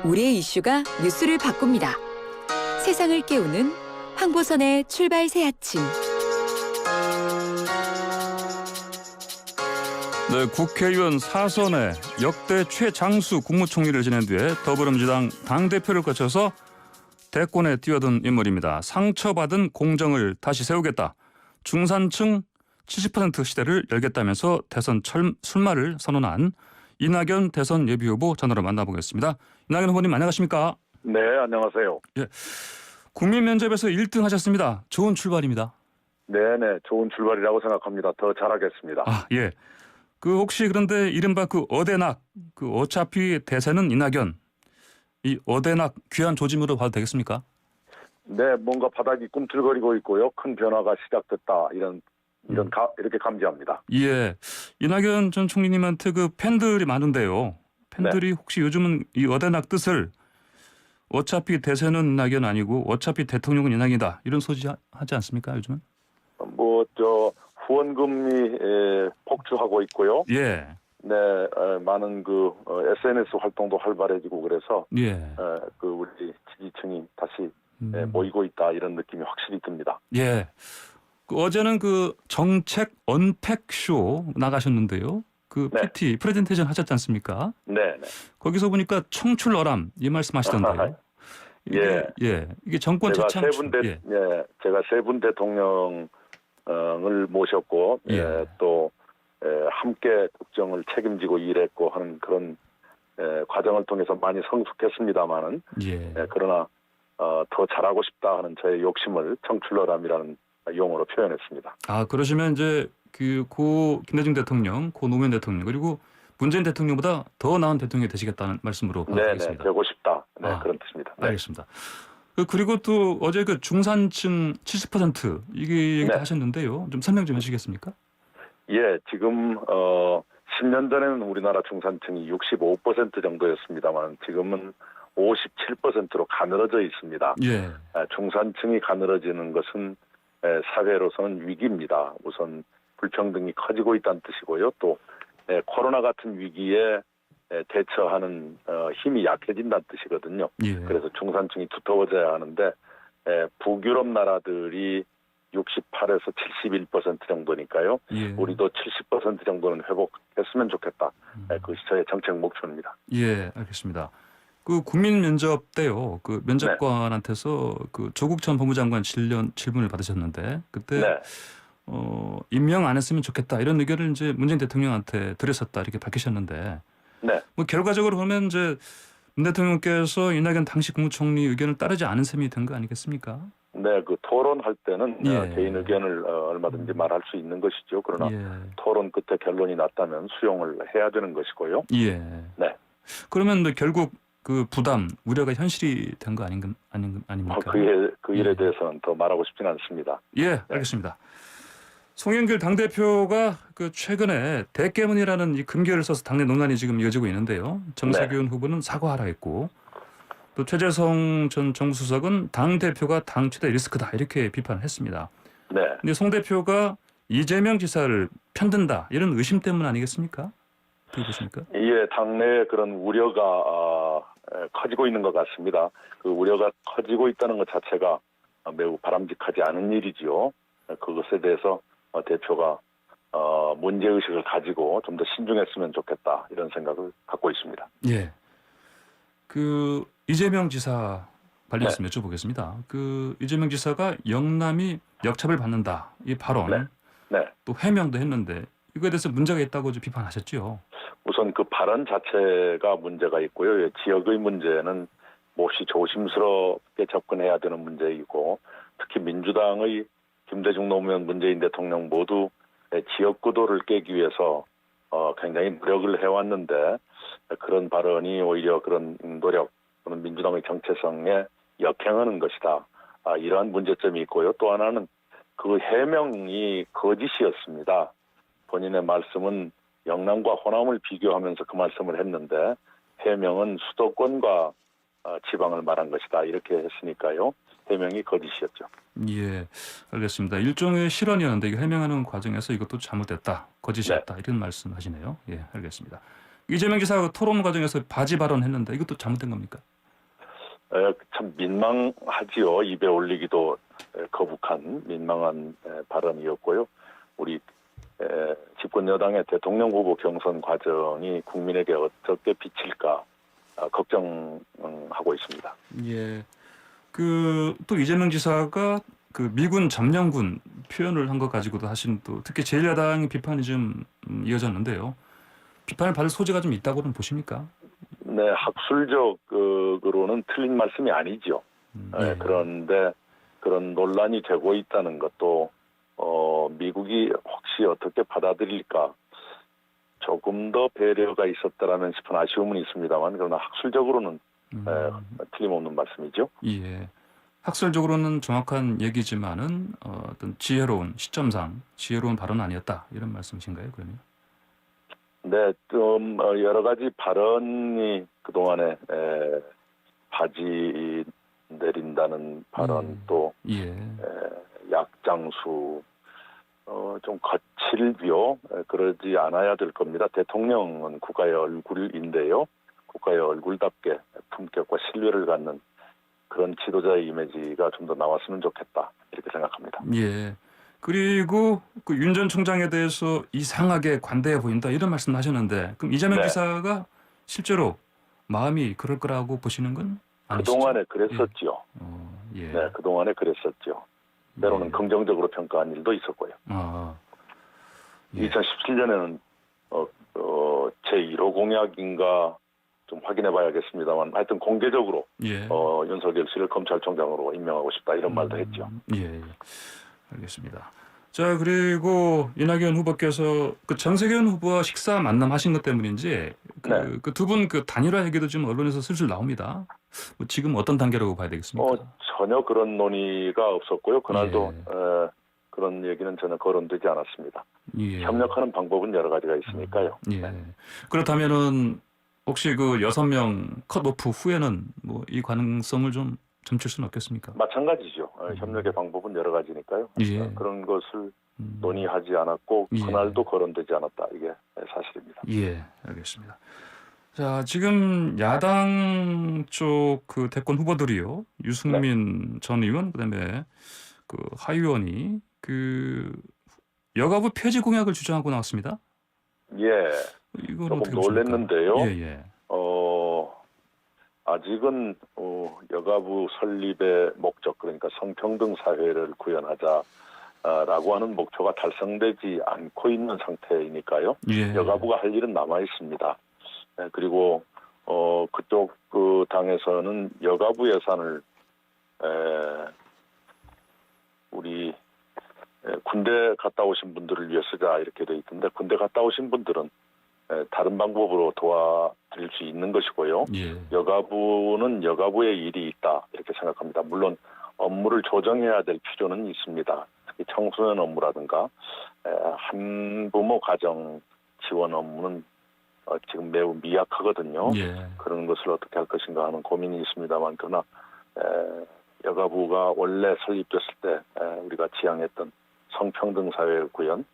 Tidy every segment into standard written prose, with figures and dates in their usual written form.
우리의 이슈가 뉴스를 바꿉니다. 세상을 깨우는 황보선의 출발 새 아침. 네, 국회의원 사선에 역대 최장수 국무총리를 지낸 뒤에 더불어민주당 당대표를 거쳐서 대권에 뛰어든 인물입니다. 상처받은 공정을 다시 세우겠다. 중산층 70% 시대를 열겠다면서 대선 출마를 선언한 이낙연 대선 예비후보 전화로 만나보겠습니다. 이낙연 후보님 안녕하십니까? 네, 안녕하세요. 예, 국민 면접에서 1등 하셨습니다. 좋은 출발입니다. 네네, 좋은 출발이라고 생각합니다. 더 잘하겠습니다. 아, 예. 그 혹시 그런데 이른바 그 어대낙, 그 어차피 대세는 이낙연, 이 어대낙 귀한 조짐으로 봐도 되겠습니까? 네, 뭔가 바닥이 꿈틀거리고 있고요. 큰 변화가 시작됐다. 이렇게 감지합니다. 예. 이낙연 전 총리님한테 그 팬들이 많은데요. 팬들이 네. 혹시 요즘은 이 어대낙 뜻을 어차피 대세는 이낙연 아니고 어차피 대통령은 이낙연이다 이런 소지 하지 않습니까 요즘은? 후원금이 폭주하고 있고요. 예. 네, 많은 SNS 활동도 활발해지고 그래서 예. 우리 지지층이 다시 모이고 있다 이런 느낌이 확실히 듭니다. 예. 그 어제는 그 정책 언팩쇼 나가셨는데요. 그 네. PT 프레젠테이션 하셨지 않습니까? 네, 네. 거기서 보니까 청출어람 이 말씀하시던데요. 이게 정권 제가 재창출. 제가 세 분 대통령을 모셨고 예. 또 함께 국정을 책임지고 일했고 하는 그런 과정을 통해서 많이 성숙했습니다만은 그러나 더 잘하고 싶다 하는 저의 욕심을 청출어람이라는 용어로 표현했습니다. 아, 그러시면 이제 고 김대중 대통령, 고 노무현 대통령 그리고 문재인 대통령보다 더 나은 대통령이 되시겠다는 말씀으로 받아들이겠습니다. 되고 싶다. 그런 뜻입니다. 네. 알겠습니다. 그리고 또 어제 그 중산층 70% 이게 얘기도 하셨는데요. 좀 설명 좀 해주시겠습니까? 예, 지금 10년 전에는 우리나라 중산층이 65% 정도였습니다만 지금은 57%로 가늘어져 있습니다. 예. 중산층이 가늘어지는 것은 사회로서는 위기입니다. 우선 불평등이 커지고 있다는 뜻이고요. 또 코로나 같은 위기에 대처하는 힘이 약해진다는 뜻이거든요. 예. 그래서 중산층이 두터워져야 하는데 북유럽 나라들이 68에서 71% 정도니까요. 예. 우리도 70% 정도는 회복했으면 좋겠다. 그것이 저의 정책 목표입니다. 예, 알겠습니다. 그 국민 면접 때요. 그 면접관한테서 그 조국 전 법무장관 질문을 받으셨는데 그때 임명 안 했으면 좋겠다 이런 의견을 이제 문재인 대통령한테 드렸었다 이렇게 밝히셨는데 뭐 결과적으로 보면 이제 문 대통령께서 이낙연 당시 국무총리 의견을 따르지 않은 셈이 된 거 아니겠습니까? 네, 그 토론할 때는 개인 의견을 얼마든지 말할 수 있는 것이죠. 그러나 토론 끝에 결론이 났다면 수용을 해야 되는 것이고요. 예. 네. 그러면 뭐 결국 그 부담, 우려가 현실이 된 거 아닙니까? 그 일에 대해서는 더 말하고 싶지는 않습니다. 예, 알겠습니다. 송영길 당대표가 그 최근에 대깨문이라는 이 금괴를 써서 당내 논란이 지금 이어지고 있는데요. 정세균 후보는 사과하라 했고 또 최재성 전 정무수석은 당대표가 당 최대 리스크다 이렇게 비판을 했습니다. 근데 송 대표가 이재명 지사를 편든다 이런 의심 때문 아니겠습니까? 어떻게 보십니까? 예, 당내에 그런 우려가 커지고 있는 것 같습니다. 그 우려가 커지고 있다는 것 자체가 매우 바람직하지 않은 일이지요. 그것에 대해서 대표가 문제의식을 가지고 좀 더 신중했으면 좋겠다 이런 생각을 갖고 있습니다. 예. 그 이재명 지사 관련해서 여쭤보겠습니다. 그 이재명 지사가 영남이 역차별 받는다 이 발언 또 해명도 했는데 이거에 대해서 문제가 있다고 비판하셨죠. 우선 그 발언 자체가 문제가 있고요. 지역의 문제는 몹시 조심스럽게 접근해야 되는 문제이고 특히 민주당의 김대중 노무현 문재인 대통령 모두 지역구도를 깨기 위해서 굉장히 노력을 해왔는데 그런 발언이 오히려 그런 노력 또는 민주당의 정체성에 역행하는 것이다. 이러한 문제점이 있고요. 또 하나는 그 해명이 거짓이었습니다. 본인의 말씀은 영남과 호남을 비교하면서 그 말씀을 했는데 해명은 수도권과 지방을 말한 것이다. 이렇게 했으니까요. 해명이 거짓이었죠. 예, 알겠습니다. 일종의 실언이었는데 이거 해명하는 과정에서 이것도 잘못됐다, 거짓이었다 이런 말씀하시네요. 예, 알겠습니다. 이재명 지사가 토론 과정에서 바지 발언했는데 이것도 잘못된 겁니까? 참 민망하지요. 입에 올리기도 거북한 민망한 발언이었고요. 우리 집권 여당의 대통령 후보 경선 과정이 국민에게 어떻게 비칠까 걱정하고 있습니다. 예. 또 이재명 지사가 그 미군 점령군 표현을 한 것 가지고도 사실 또 특히 제1야당의 비판이 좀 이어졌는데요. 비판을 받을 소지가 좀 있다고는 보십니까? 네, 학술적으로는 틀린 말씀이 아니죠. 예. 그런데 그런 논란이 되고 있다는 것도 미국이 혹시 어떻게 받아들일까 조금 더 배려가 있었다라는 싶은 아쉬움은 있습니다만 그러나 학술적으로는 틀림없는 말씀이죠. 예. 학술적으로는 정확한 얘기지만은 어떤 지혜로운 시점상 지혜로운 발언 아니었다 이런 말씀이신가요, 그러면? 네, 좀 여러 가지 발언이 그동안에 바지 내린다는 발언 또 예. 약장수 좀 거칠죠. 그러지 않아야 될 겁니다. 대통령은 국가의 얼굴인데요. 국가의 얼굴답게 품격과 신뢰를 갖는 그런 지도자의 이미지가 좀 더 나왔으면 좋겠다 이렇게 생각합니다. 예. 그리고 그 윤 전 총장에 대해서 이상하게 관대해 보인다 이런 말씀하셨는데 그럼 이재명 네. 지사가 실제로 마음이 그럴 거라고 보시는 건 아니시죠? 그동안에 그랬었죠. 예. 네, 그동안에 그랬었죠. 때로는 예. 긍정적으로 평가한 일도 있었고요. 예. 2017년에는 제1호 공약인가 좀 확인해 봐야겠습니다만 하여튼 공개적으로 예. 윤석열 씨를 검찰총장으로 임명하고 싶다 이런 말도 했죠. 예. 알겠습니다. 자, 그리고 이낙연 후보께서 그 정세균 후보와 식사 만남하신 것 때문인지 네. 그 두 분 그 단일화 얘기도 지금 언론에서 슬슬 나옵니다. 지금 어떤 단계라고 봐야 되겠습니까? 전혀 그런 논의가 없었고요. 그날도 예. 그런 얘기는 전혀 거론되지 않았습니다. 예. 협력하는 방법은 여러 가지가 있으니까요. 예. 네. 그렇다면은 혹시 그 6명 컷오프 후에는 뭐 이 가능성을 좀 점칠 수는 없겠습니까? 마찬가지죠. 협력의 방법은 여러 가지니까요. 예. 그런 것을 논의하지 않았고 예. 그날도 거론되지 않았다. 이게 사실입니다. 예, 알겠습니다. 자, 지금 야당 쪽 그 대권 후보들이요. 유승민 전 의원 그다음에 그 하 의원이 그 여가부 폐지 공약을 주장하고 나왔습니다. 예. 이건 조금 어떻게 보십니까? 놀랐는데요. 예, 예. 아직은 여가부 설립의 목적 그러니까 성평등 사회를 구현하자라고 하는 목표가 달성되지 않고 있는 상태이니까요. 예. 여가부가 할 일은 남아 있습니다. 그리고 그쪽 그 당에서는 여가부 예산을 우리 군대 갔다 오신 분들을 위해 쓰자 이렇게 돼 있던데 군대 갔다 오신 분들은 다른 방법으로 도와드릴 수 있는 것이고요. 예. 여가부는 여가부의 일이 있다 이렇게 생각합니다. 물론 업무를 조정해야 될 필요는 있습니다. 특히 청소년 업무라든가 한부모 가정 지원 업무는 지금 매우 미약하거든요. 예. 그런 것을 어떻게 할 것인가 하는 고민이 있습니다만 그러나 여가부가 원래 설립됐을 때 우리가 지향했던 성평등 사회 구현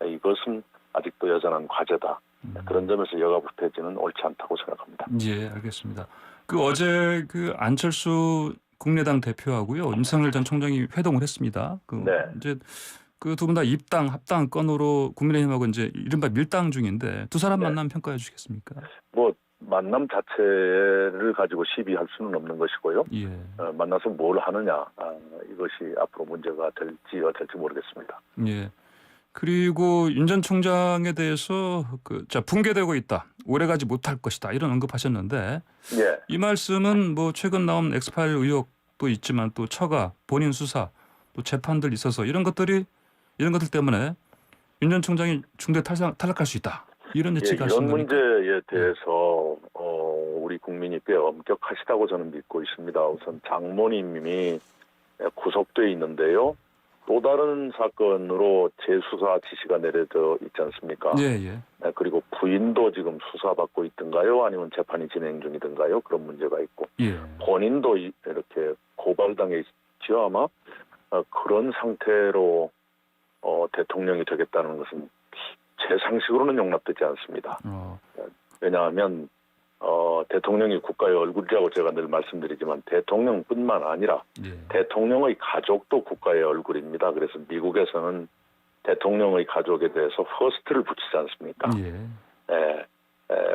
이것은 아직도 여전한 과제다. 그런 점에서 여가부 폐지는 옳지 않다고 생각합니다. 예, 알겠습니다. 그 어제 그 안철수 국민의당 대표하고요 윤석열 전 총장이 회동을 했습니다. 네. 이제 그 두 분 다 입당 합당 건으로 국민의힘하고 이제 이른바 밀당 중인데 두 사람 네. 만남 평가해 주시겠습니까? 뭐 만남 자체를 가지고 시비할 수는 없는 것이고요. 예. 만나서 뭘 하느냐 이것이 앞으로 문제가 될지 어떨지 모르겠습니다. 예. 그리고 윤 전 총장에 대해서 붕괴되고 있다. 오래가지 못할 것이다. 이런 언급하셨는데 예. 이 말씀은 뭐 최근 나온 엑스파일 의혹도 있지만 또 처가, 본인 수사, 또 재판들 있어서 이런 것들 때문에 윤 전 총장이 중대 탈락할 수 있다. 이런 예측이 이런 하시는 겁니까? 문제에 대해서 우리 국민이 꽤 엄격하시다고 저는 믿고 있습니다. 우선 장모님이 구속돼 있는데요. 또 다른 사건으로 재수사 지시가 내려져 있지 않습니까? 예, 예. 그리고 부인도 지금 수사받고 있던가요? 아니면 재판이 진행 중이던가요? 그런 문제가 있고 예. 본인도 이렇게 고발당해 있지요 아마 그런 상태로 대통령이 되겠다는 것은 제 상식으로는 용납되지 않습니다. 왜냐하면 대통령이 국가의 얼굴이라고 제가 늘 말씀드리지만 대통령뿐만 아니라 예. 대통령의 가족도 국가의 얼굴입니다. 그래서 미국에서는 대통령의 가족에 대해서 퍼스트를 붙이지 않습니까? 예.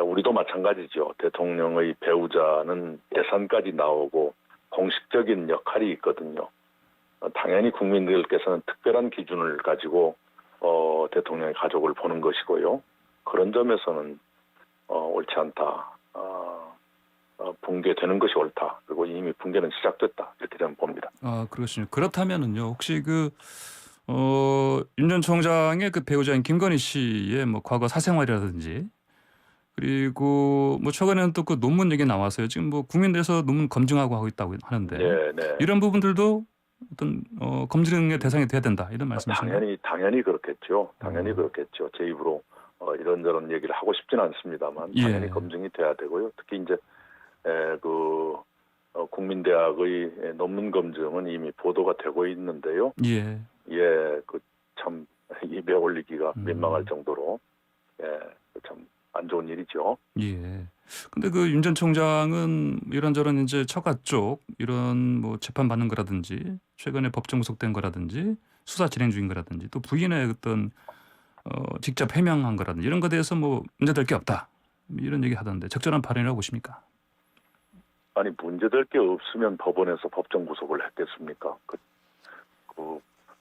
우리도 마찬가지죠. 대통령의 배우자는 예산까지 나오고 공식적인 역할이 있거든요. 당연히 국민들께서는 특별한 기준을 가지고 대통령의 가족을 보는 것이고요. 그런 점에서는 옳지 않다. 붕괴되는 것이 옳다. 그리고 이미 붕괴는 시작됐다. 이렇게 저는 봅니다. 아, 그렇군요. 그렇다면은요. 혹시 윤 전 총장의 그 배우자인 김건희 씨의 뭐 과거 사생활이라든지 그리고 뭐 최근에는 또 그 논문 얘기 나와서요. 지금 뭐 국민대에서 논문 검증하고 하고 있다고 하는데 네. 이런 부분들도 어떤 검증의 대상이 돼야 된다 이런 말씀이신가요? 당연히 그렇겠죠. 당연히 그렇겠죠. 제 입으로 이런저런 얘기를 하고 싶지는 않습니다만 당연히 예. 검증이 돼야 되고요. 특히 이제 국민대학의 논문 검증은 이미 보도가 되고 있는데요. 예. 참 입에 올리기가 민망할 정도로 참 안 좋은 일이죠. 예. 근데 그 윤 전 총장은 이런저런 이제 처가 쪽 이런 뭐 재판 받는 거라든지 최근에 법정 구속된 거라든지 수사 진행 중인 거라든지 또 부인의 어떤 직접 해명한 거라든지 이런 거에 대해서 뭐 문제될 게 없다 이런 얘기 하던데 적절한 발언이라고 보십니까? 아니 문제될 게 없으면 법원에서 법정 구속을 했겠습니까? 그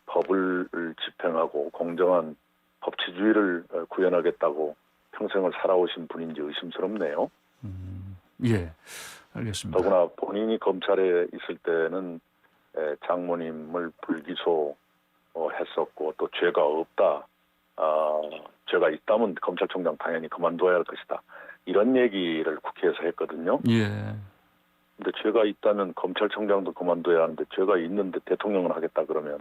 법을 집행하고 공정한 법치주의를 구현하겠다고 평생을 살아오신 분인지 의심스럽네요. 예, 알겠습니다. 더구나 본인이 검찰에 있을 때는 장모님을 불기소했었고 또 죄가 없다. 죄가 있다면 검찰총장 당연히 그만둬야 할 것이다. 이런 얘기를 국회에서 했거든요. 예. 근데 죄가 있다면 검찰총장도 그만둬야 하는데 죄가 있는데 대통령을 하겠다 그러면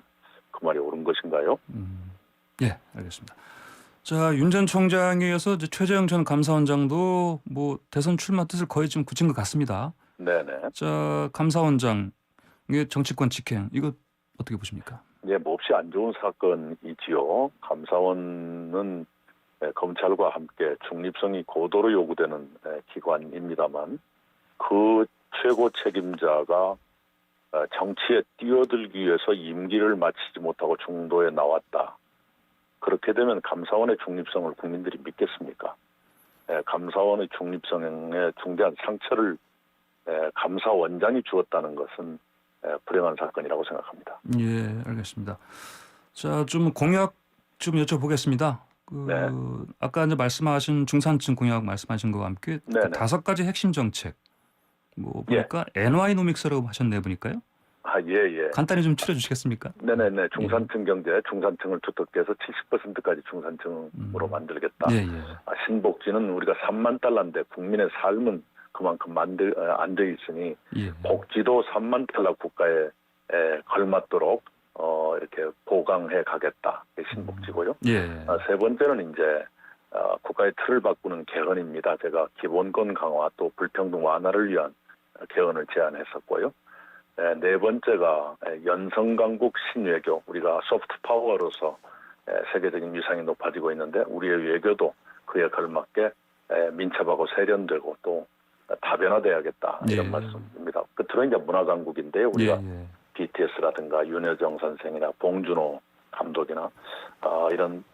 그 말이 옳은 것인가요? 예, 알겠습니다. 자, 윤 전 총장에 이어서 이제 최재형 전 감사원장도 뭐 대선 출마 뜻을 거의 좀 굳힌 것 같습니다. 네네. 자, 감사원장의 정치권 직행 이거 어떻게 보십니까? 예, 몹시 안 좋은 사건이지요. 감사원은 검찰과 함께 중립성이 고도로 요구되는 기관입니다만 그 최고 책임자가 정치에 뛰어들기 위해서 임기를 마치지 못하고 중도에 나왔다. 그렇게 되면 감사원의 중립성을 국민들이 믿겠습니까? 감사원의 중립성에 중대한 상처를 감사원장이 주었다는 것은 불행한 사건이라고 생각합니다. 예, 알겠습니다. 자, 좀 공약 좀 여쭤보겠습니다. 네. 아까 이제 말씀하신 중산층 공약 말씀하신 것과 함께 그 네네. 5가지 핵심 정책 뭐 보니까 NY노믹스라고 하셨네 보니까요. 예. 간단히 좀 추려주시겠습니까? 네네네. 중산층 경제, 중산층을 주특기해서 70%까지 중산층으로 만들겠다. 예. 신복지는 우리가 3만 달러인데 국민의 삶은 그만큼 앉아 있으니 예. 복지도 3만 달러 국가에 걸맞도록 이렇게 보강해 가겠다. 이게 신복지고요. 예. 세 번째는 이제 국가의 틀을 바꾸는 개헌입니다. 제가 기본권 강화 또 불평등 완화를 위한 개헌을 제안했었고요. 네 번째가 연성강국 신외교, 우리가 소프트 파워로서 세계적인 위상이 높아지고 있는데 우리의 외교도 그에 걸맞게 민첩하고 세련되고 또 다변화돼야겠다 이런 예. 말씀입니다. 끝으로 이제 문화강국인데요. 우리가 BTS라든가 윤여정 선생이나 봉준호 감독이나 이런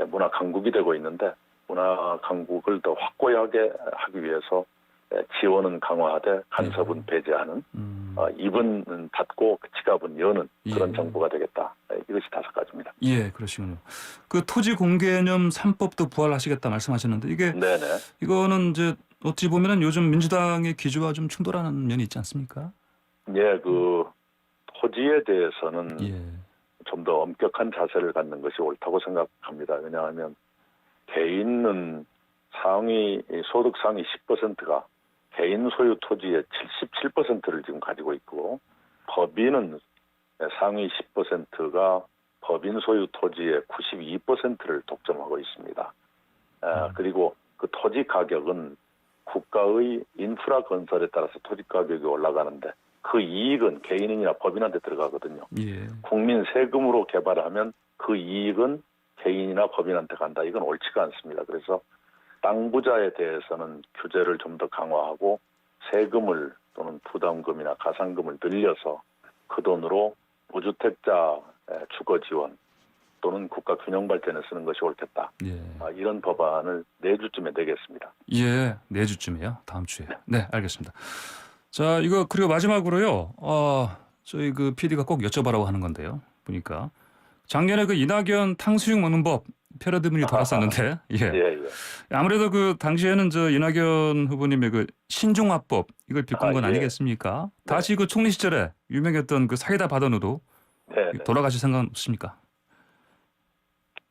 문화 강국이 되고 있는데 문화 강국을 더 확고하게 하기 위해서 지원은 강화하되 간섭은 배제하는 입은 닫고 지갑은 여는 그런 정부가 되겠다. 이것이 5가지입니다. 예, 그러시군요. 그 토지 공개념 3법도 부활하시겠다 말씀하셨는데 이게 네네. 이거는 이제 어찌 보면은 요즘 민주당의 기조와 좀 충돌하는 면이 있지 않습니까? 예, 그 토지에 대해서는 예. 좀 더 엄격한 자세를 갖는 것이 옳다고 생각합니다. 왜냐하면 개인은 소득 상위 10%가 개인 소유 토지의 77%를 지금 가지고 있고 법인은 상위 10%가 법인 소유 토지의 92%를 독점하고 있습니다. 그리고 그 토지 가격은 국가의 인프라 건설에 따라서 토지 가격이 올라가는데 그 이익은 개인이나 법인한테 들어가거든요. 예. 국민 세금으로 개발하면 그 이익은 개인이나 법인한테 간다. 이건 옳지가 않습니다. 그래서 땅 부자에 대해서는 규제를 좀 더 강화하고 세금을 또는 부담금이나 가산금을 늘려서 그 돈으로 무주택자 주거 지원 또는 국가 균형 발전에 쓰는 것이 옳겠다. 예. 이런 법안을 내주쯤에 내겠습니다. 예, 내주쯤에요. 다음 주에. 네, 알겠습니다. 자, 이거 그리고 마지막으로요. 저희 그 PD가 꼭 여쭤봐라고 하는 건데요. 보니까 작년에 그 이낙연 탕수육 먹는 법 패러디문이 돌았었는데, 예. 예, 예. 아무래도 그 당시에는 저 이낙연 후보님의 그 신중화법 이걸 비꼰 건 예. 아니겠습니까? 네. 다시 그 총리 시절에 유명했던 그 사이다 발언으로 네, 네. 돌아가실 생각은 없습니까?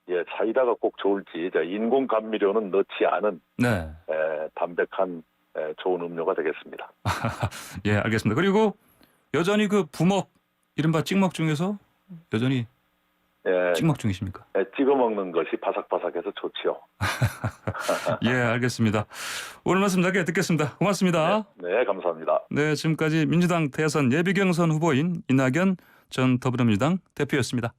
예, 사이다가 꼭 좋을지 인공 감미료는 넣지 않은 네. 담백한 좋은 음료가 되겠습니다. 예, 알겠습니다. 그리고 여전히 그 부먹 이른바 찍먹 중에서 여전히 예, 찍먹 중이십니까? 찍어 먹는 것이 바삭바삭해서 좋지요. 예, 알겠습니다. 오늘 말씀 짧게 듣겠습니다. 고맙습니다. 네, 감사합니다. 네, 지금까지 민주당 대선 예비경선 후보인 이낙연 전 더불어민주당 대표였습니다.